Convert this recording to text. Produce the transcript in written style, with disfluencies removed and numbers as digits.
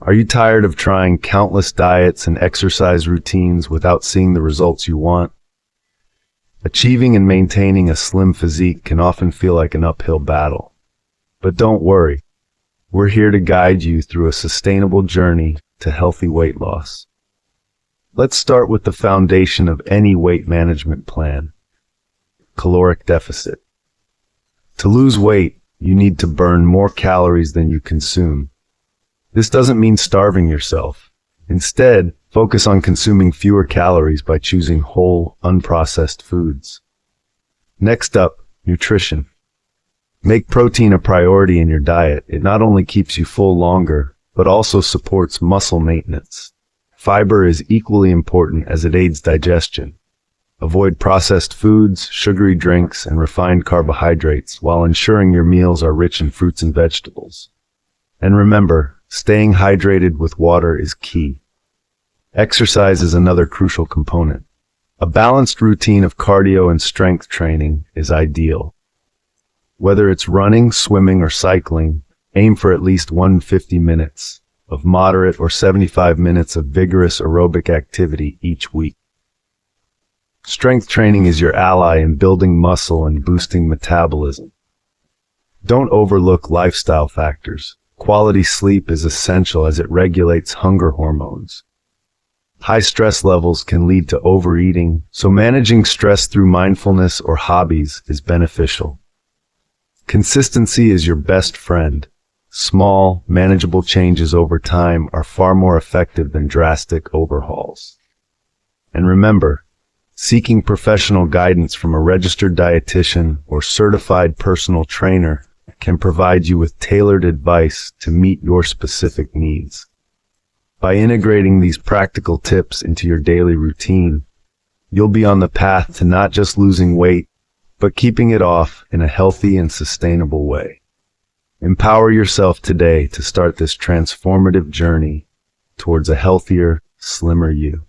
Are you tired of trying countless diets and exercise routines without seeing the results you want? Achieving and maintaining a slim physique can often feel like an uphill battle. But don't worry, we're here to guide you through a sustainable journey to healthy weight loss. Let's start with the foundation of any weight management plan: caloric deficit. To lose weight, you need to burn more calories than you consume. This doesn't mean starving yourself. Instead, focus on consuming fewer calories by choosing whole, unprocessed foods. Next up, nutrition. Make protein a priority in your diet. It not only keeps you full longer, but also supports muscle maintenance. Fiber is equally important as it aids digestion. Avoid processed foods, sugary drinks, and refined carbohydrates while ensuring your meals are rich in fruits and vegetables. And remember, staying hydrated with water is key. Exercise is another crucial component. A balanced routine of cardio and strength training is ideal. Whether it's running, swimming, or cycling, aim for at least 150 minutes of moderate or 75 minutes of vigorous aerobic activity each week. Strength training is your ally in building muscle and boosting metabolism. Don't overlook lifestyle factors. Quality sleep is essential as it regulates hunger hormones. High stress levels can lead to overeating, so managing stress through mindfulness or hobbies is beneficial. Consistency is your best friend. Small, manageable changes over time are far more effective than drastic overhauls. And remember, seeking professional guidance from a registered dietitian or certified personal trainer can provide you with tailored advice to meet your specific needs. By integrating these practical tips into your daily routine, you'll be on the path to not just losing weight, but keeping it off in a healthy and sustainable way. Empower yourself today to start this transformative journey towards a healthier, slimmer you.